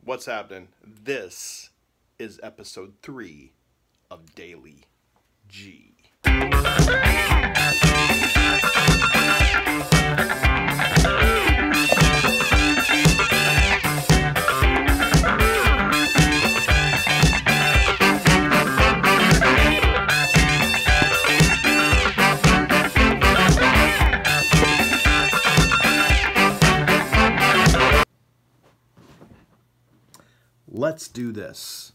What's happening? This is episode 3 of Daily G. Let's do this.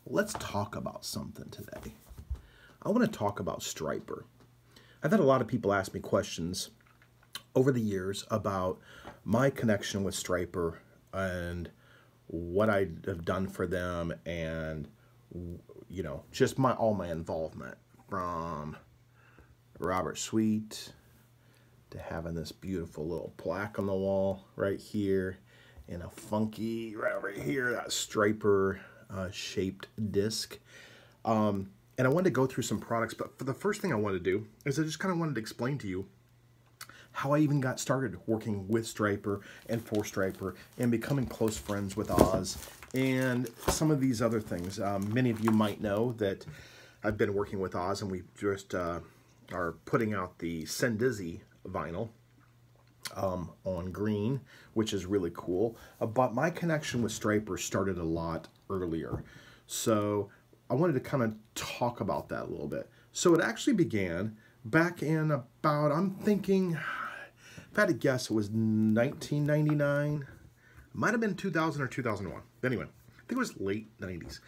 Let's talk about something today. I want to talk about Stryper. I've had a lot of people ask me questions over the years about my connection with Stryper and what I have done for them, and just all my involvement, from Robert Sweet to having this beautiful little plaque on the wall right here, and a funky right over here, that Stryper shaped disc. And I wanted to go through some products, but for the first thing I wanted to do is I just kind of wanted to explain to you how I even got started working with Stryper and for Stryper and becoming close friends with Oz and some of these other things. Many of you might know that I've been working with Oz, and we just are putting out the Sendizzy vinyl on green, which is really cool. But my connection with Stryper started a lot earlier, so I wanted to kind of talk about that a little bit. So it actually began back in about, I'm thinking, if I had to guess, it was 1999. It might have been 2000 or 2001. Anyway, I think it was late 90s.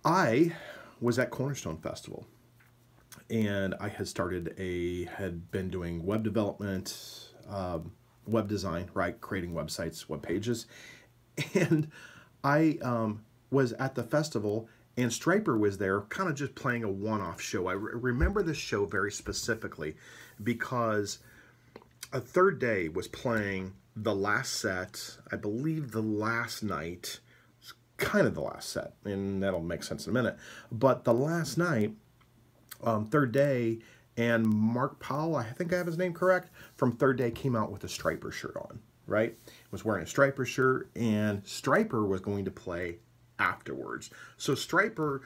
I was at Cornerstone Festival, and I had been doing web development, web design, right? Creating websites, web pages. And I was at the festival, and Stryper was there kind of just playing a one-off show. I remember this show very specifically because a Third Day was playing the last set, I believe the last night, kind of the last set, and that'll make sense in a minute. But the last night, Third Day and Mark Powell, I think I have his name correct, from Third Day came out with a Stryper shirt on, right? Was wearing a Stryper shirt, and Stryper was going to play afterwards. So Stryper,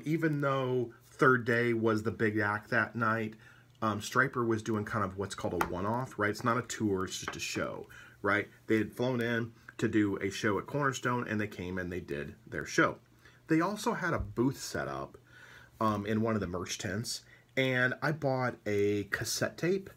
even though Third Day was the big act that night, Stryper was doing kind of what's called a one-off, right? It's not a tour, it's just a show, right? They had flown in to do a show at Cornerstone, and they came and they did their show. They also had a booth set up in one of the merch tents, and I bought a cassette tape.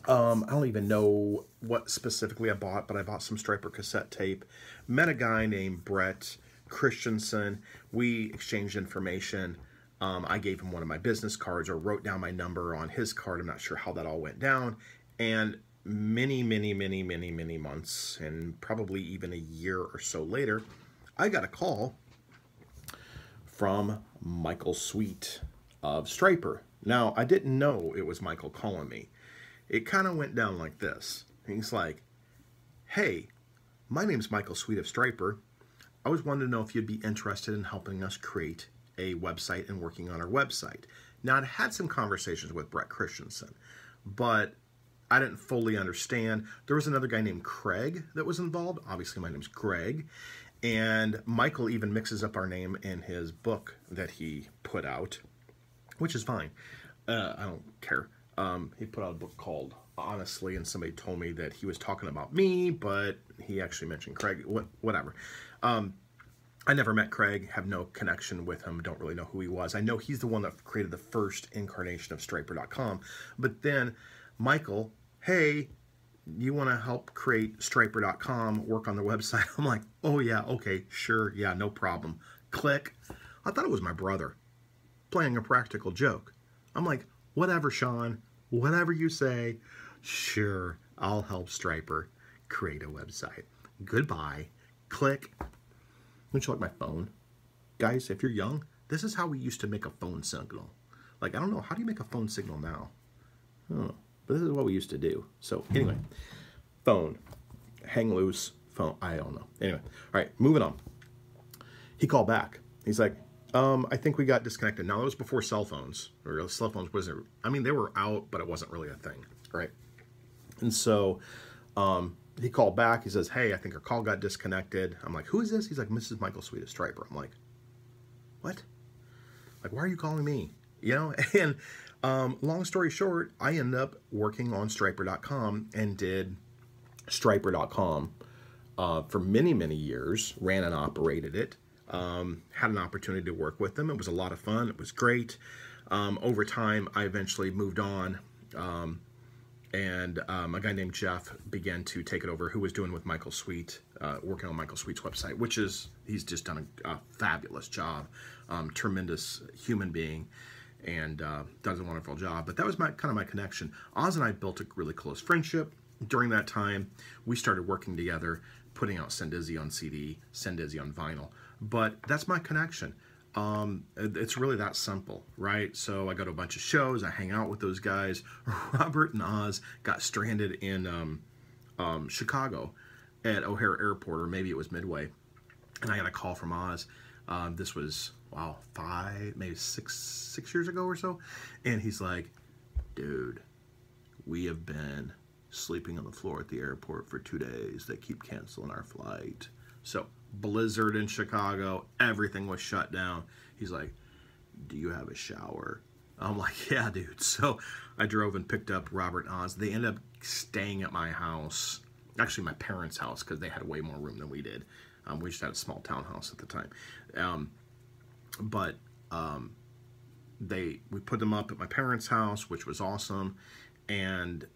I don't even know what specifically I bought, but I bought some Stryper cassette tape. Met a guy named Brett Christensen. We exchanged information. I gave him one of my business cards, or wrote down my number on his card. I'm not sure how that all went down. And many months, and probably even a year or so later, I got a call from Michael Sweet of Stryper. Now, I didn't know it was Michael calling me. It kind of went down like this. He's like, "Hey, my name's Michael Sweet of Stryper. I was wanting to know if you'd be interested in helping us create a website and working on our website." Now, I'd had some conversations with Brett Christensen, but I didn't fully understand. There was another guy named Craig that was involved. Obviously, my name's Greg. And Michael even mixes up our name in his book that he put out, which is fine. I don't care. He put out a book called Honestly, and somebody told me that he was talking about me, but he actually mentioned Craig. Whatever. I never met Craig, have no connection with him, don't really know who he was. I know he's the one that created the first incarnation of Stryper.com. But then Michael, "Hey, you want to help create Stryper.com, work on the website?" I'm like, "Oh yeah, okay, sure, yeah, no problem." Click. I thought it was my brother playing a practical joke. I'm like, "Whatever, Sean, whatever you say, sure, I'll help Stryper create a website. Goodbye." Click. Don't you like my phone? Guys, if you're young, this is how we used to make a phone signal. Like, I don't know, how do you make a phone signal now? Oh. But this is what we used to do. So anyway, phone, hang loose, phone, I don't know. Anyway, all right, moving on. He called back. He's like, I think we got disconnected. Now, that was before cell phones, or cell phones wasn't, I mean, they were out, but it wasn't really a thing, right? And so he called back. He says, hey, I think our call got disconnected. I'm like, who is this? He's like, Mrs. Michael Sweet of Stryper. I'm like, what? Like, why are you calling me? You know, and long story short, I ended up working on Stryper.com and did Stryper.com for many, many years, ran and operated it, had an opportunity to work with them. It was a lot of fun. It was great. Over time, I eventually moved on, and a guy named Jeff began to take it over, who was doing with Michael Sweet, working on Michael Sweet's website, which is, he's just done a fabulous job, tremendous human being, and does a wonderful job. But that was kind of my connection. Oz and I built a really close friendship. During that time, we started working together, putting out Send Izzy on CD, Send Izzy on vinyl. But that's my connection. It's really that simple, right? So I go to a bunch of shows, I hang out with those guys. Robert and Oz got stranded in Chicago at O'Hare Airport, or maybe it was Midway. And I got a call from Oz. This was, wow, maybe six years ago or so. And he's like, dude, we have been sleeping on the floor at the airport for 2 days. They keep canceling our flight. So blizzard in Chicago, everything was shut down. He's like, do you have a shower? I'm like, yeah, dude. So I drove and picked up Robert and Oz. They ended up staying at my house, actually my parents' house, because they had way more room than we did. We just had a small townhouse at the time. We put them up at my parents' house, which was awesome. And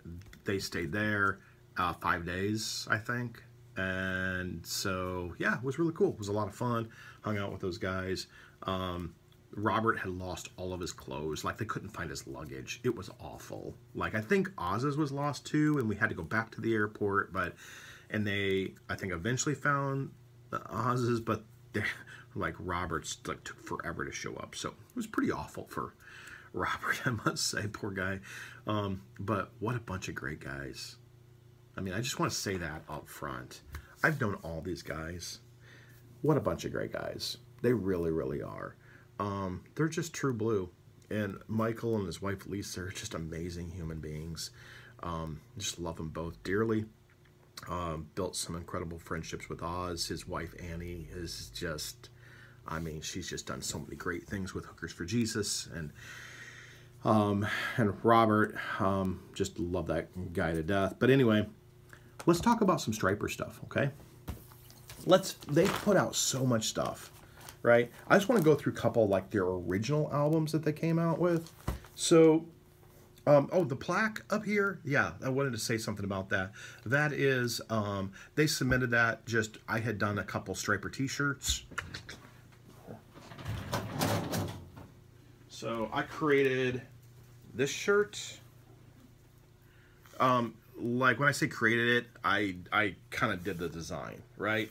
they stayed there 5 days, I think. And so, yeah, it was really cool. It was a lot of fun. Hung out with those guys. Robert had lost all of his clothes. Like, they couldn't find his luggage. It was awful. Like, I think Oz's was lost too, and we had to go back to the airport. And they, I think, eventually found Oz's, but like Robert's like took forever to show up. So it was pretty awful for Robert, I must say, poor guy. But what a bunch of great guys. I mean, I just want to say that up front. I've known all these guys. What a bunch of great guys. They really, really are. They're just true blue. And Michael and his wife Lisa are just amazing human beings. Just love them both dearly. Built some incredible friendships with Oz. His wife Annie is just, I mean, she's just done so many great things with Hookers for Jesus. And Robert, just love that guy to death. But anyway, let's talk about some Stryper stuff, okay? They put out so much stuff, right? I just want to go through a couple, like, their original albums that they came out with. So, oh, the plaque up here, yeah, I wanted to say something about that. That is, they submitted that, I had done a couple Stryper t-shirts. So, I created this shirt. Like, when I say created it, I kind of did the design, right?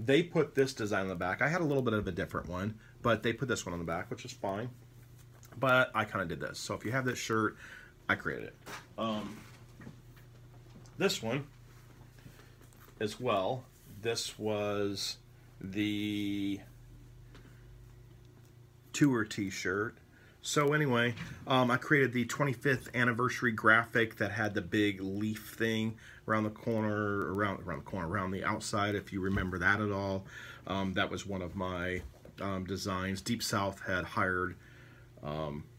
They put this design on the back. I had a little bit of a different one, but they put this one on the back, which is fine. But I kind of did this. So if you have this shirt, I created it. This one as well. This was the tour t-shirt. So anyway, I created the 25th anniversary graphic that had the big leaf thing around the corner, around the outside, if you remember that at all. That was one of my designs. Deep South had hired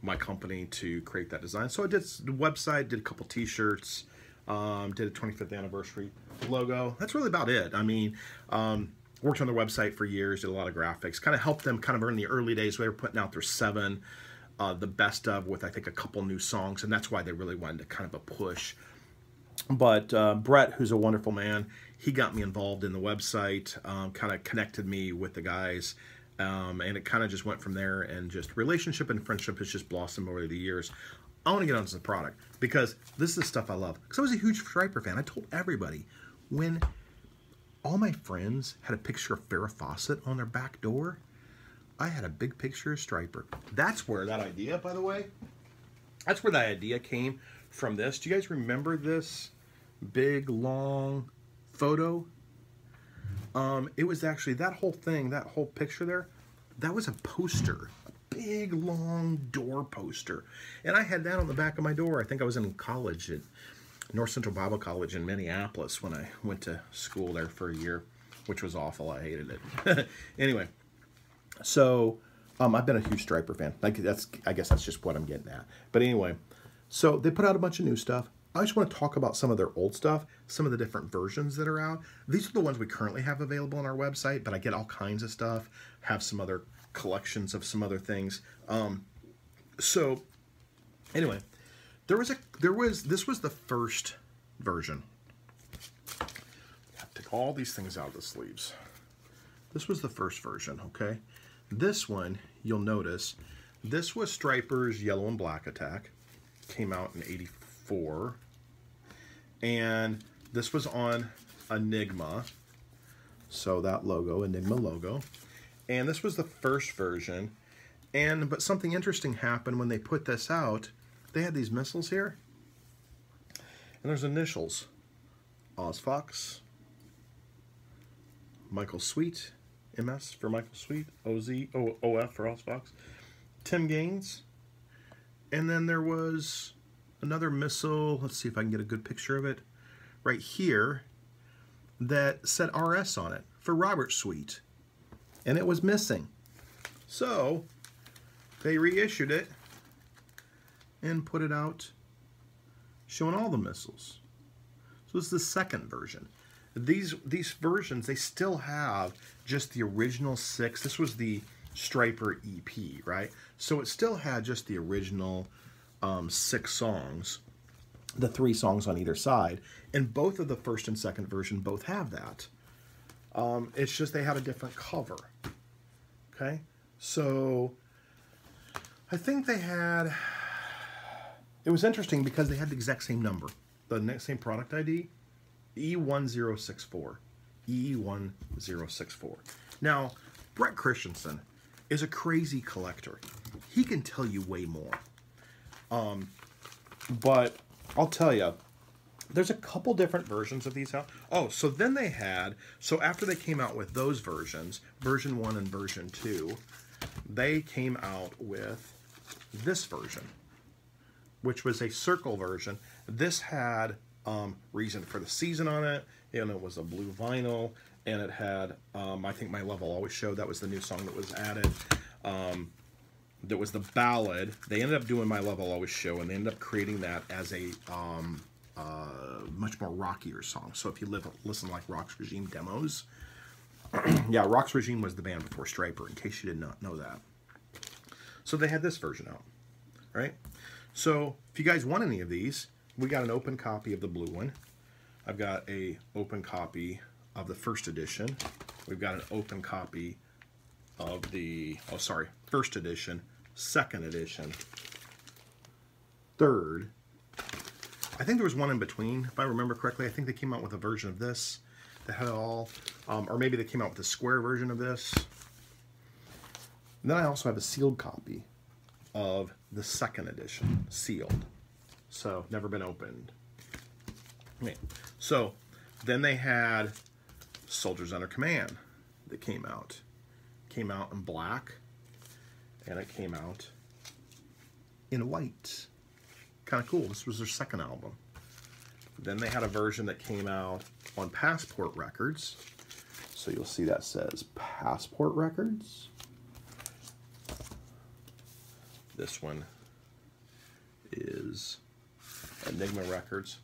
my company to create that design. So I did the website, did a couple t-shirts, did a 25th anniversary logo. That's really about it. I mean, worked on their website for years, did a lot of graphics, kind of helped them kind of in the early days. They were putting out their 7 the best of, with I think a couple new songs, and that's why they really wanted to kind of a push. But Brett, who's a wonderful man, he got me involved in the website, kind of connected me with the guys, and it kind of just went from there, and just relationship and friendship has just blossomed over the years. I want to get onto the product, because this is the stuff I love. Because I was a huge Stryper fan. I told everybody, when all my friends had a picture of Farrah Fawcett on their back door, I had a big picture of Stryper. That's where that idea, by the way, that's where that idea came from. This. Do you guys remember this big, long photo? It was actually, that whole thing, that whole picture there, that was a poster. A big, long door poster. And I had that on the back of my door. I think I was in college. North Central Bible College in Minneapolis when I went to school there for a year, which was awful. I hated it. Anyway, so I've been a huge Stryper fan. I guess that's just what I'm getting at. But anyway, so they put out a bunch of new stuff. I just want to talk about some of their old stuff, some of the different versions that are out. These are the ones we currently have available on our website, but I get all kinds of stuff, have some other collections of some other things. So anyway, this was the first version. Take all these things out of the sleeves. This was the first version, okay? This one, you'll notice, this was Stryper's Yellow and Black Attack. Came out in '84. And this was on Enigma. So that logo, Enigma logo. And this was the first version. But something interesting happened when they put this out. They had these missiles here. And there's initials. Ozfox. Michael Sweet. MS for Michael Sweet. OF for Ozfox. Tim Gaines. And then there was another missile. Let's see if I can get a good picture of it. Right here. That said RS on it. For Robert Sweet. And it was missing. So they reissued it and put it out showing all the missiles. So this is the second version. These versions, they still have just the original 6. This was the Stryper EP, right? So it still had just the original 6 songs, the 3 songs on either side, and both of the first and second version both have that. It's just they have a different cover. Okay, so I think they had. It was interesting because they had the exact same number, the next same product ID, E1064, E1064. Now, Brett Christensen is a crazy collector. He can tell you way more. But I'll tell you, there's a couple different versions of these out. Oh, so then they had, so after they came out with those versions, version 1 and version 2, they came out with this version, which was a circle version. This had Reason for the Season on it, and it was a blue vinyl, and it had, I think My Love Will Always Show. That was the new song that was added. That was the ballad. They ended up doing My Love Will Always Show, and they ended up creating that as a much more rockier song. So if you listen to like Rock's Regime demos, yeah, Rock's Regime was the band before Stryper, in case you did not know that. So they had this version out, right? So if you guys want any of these, we got an open copy of the blue one. I've got a open copy of the first edition. We've got an open copy of the, first edition, second edition, third. I think there was one in between, if I remember correctly. I think they came out with a version of this that had it all, or maybe they came out with a square version of this. And then I also have a sealed copy of the second edition, sealed. So, never been opened. Okay. So, then they had Soldiers Under Command that came out. Came out in black, and it came out in white. Kind of cool. This was their second album. Then they had a version that came out on Passport Records. So you'll see that says Passport Records. This one is Enigma Records.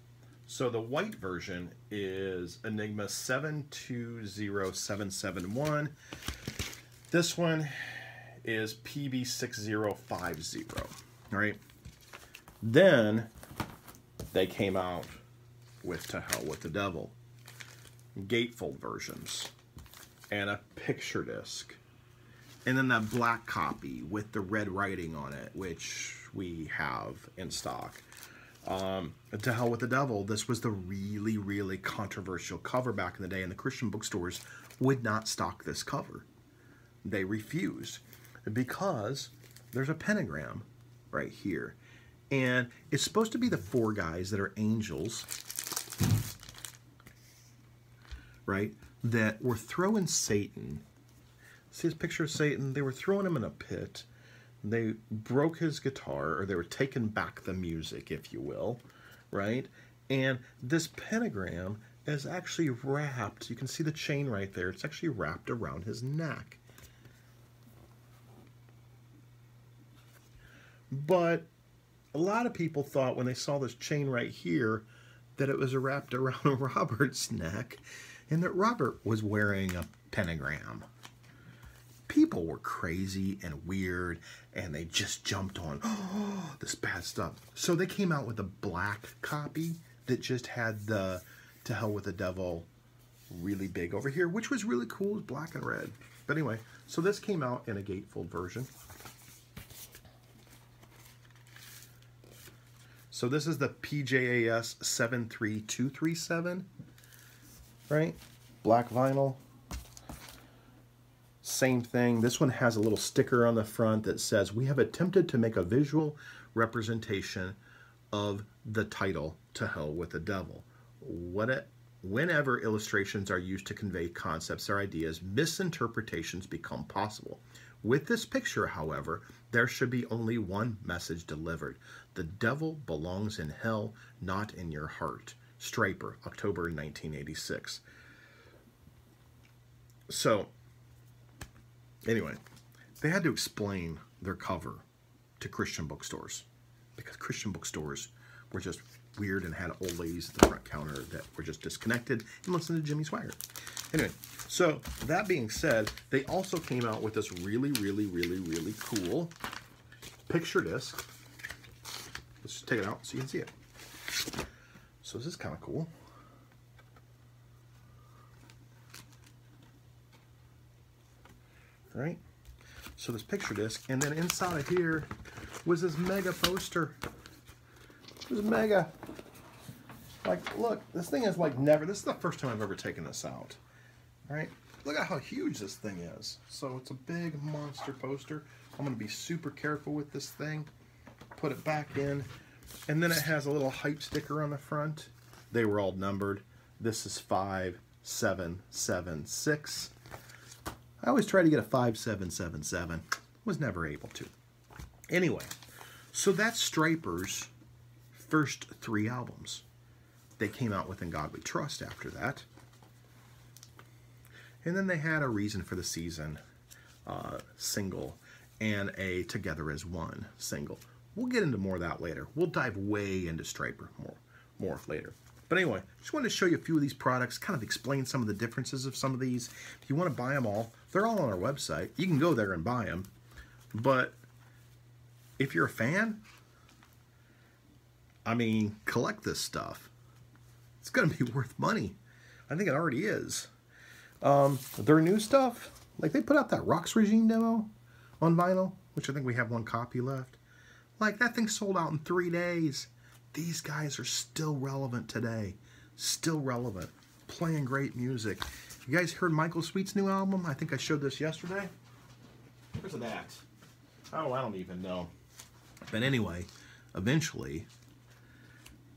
So the white version is Enigma 720771. This one is PB6050. All right. Then they came out with To Hell with the Devil, gatefold versions, and a picture disc, and then that black copy with the red writing on it, which we have in stock. To Hell with the Devil, this was the really, really controversial cover back in the day, and the Christian bookstores would not stock this cover. They refused because there's a pentagram right here. And it's supposed to be the 4 guys that are angels, right, that were throwing Satan. See this picture of Satan? They were throwing him in a pit. They broke his guitar, or they were taking back the music, if you will, right? And this pentagram is actually wrapped. You can see the chain right there. It's actually wrapped around his neck. But a lot of people thought when they saw this chain right here that it was wrapped around Robert's neck and that Robert was wearing a pentagram. People were crazy and weird and they just jumped on this bad stuff. So they came out with a black copy that just had the "To Hell with the Devil" really big over here, which was really cool. It was black and red. But anyway, so this came out in a gatefold version. So this is the PJAS 73237, right? Black vinyl. Same thing. This one has a little sticker on the front that says, "We have attempted to make a visual representation of the title, To Hell with the Devil. Whenever illustrations are used to convey concepts or ideas, misinterpretations become possible. With this picture, however, there should be only one message delivered. The devil belongs in hell, not in your heart." Stryper, October 1986. So, anyway, they had to explain their cover to Christian bookstores because Christian bookstores were just weird and had old ladies at the front counter that were just disconnected and listened to Jimmy Swaggart. Anyway, so that being said, they also came out with this really, really, really, really cool picture disc. Let's just take it out so you can see it. So this is kind of cool. Right? So this picture disc, and then inside of here was this mega poster. It was mega. Like, look, this thing is like never, this is the first time I've ever taken this out. Right? Look at how huge this thing is. So it's a big monster poster. I'm going to be super careful with this thing. Put it back in. And then it has a little hype sticker on the front. They were all numbered. This is 5776. I always try to get a 5777. Was never able to. Anyway, so that's Stryper's first 3 albums. They came out with In God We Trust after that. And then they had a Reason for the Season single and a Together as One single. We'll get into more of that later. We'll dive way into Stryper more later. But anyway, just wanted to show you a few of these products, kind of explain some of the differences of some of these. If you want to buy them all, they're all on our website. You can go there and buy them. But if you're a fan, I mean, collect this stuff. It's going to be worth money. I think it already is. Their new stuff, like they put out that Rocks Regime demo on vinyl, which I think we have 1 copy left. Like that thing sold out in 3 days. These guys are still relevant today. Still relevant. Playing great music. You guys heard Michael Sweet's new album? I think I showed this yesterday. Where's it at? Oh, I don't even know. But anyway, eventually,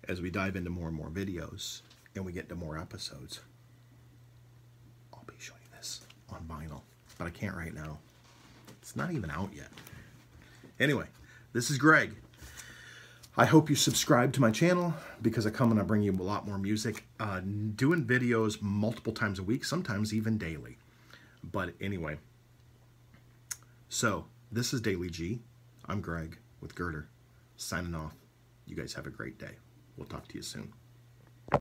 as we dive into more and more videos and we get to more episodes, I'll be showing you this on vinyl. But I can't right now. It's not even out yet. Anyway, this is Greg. I hope you subscribe to my channel because I come and I bring you a lot more music. Doing videos multiple times a week, sometimes even daily. But anyway, so this is Daily G. I'm Greg with Girder, signing off. You guys have a great day. We'll talk to you soon.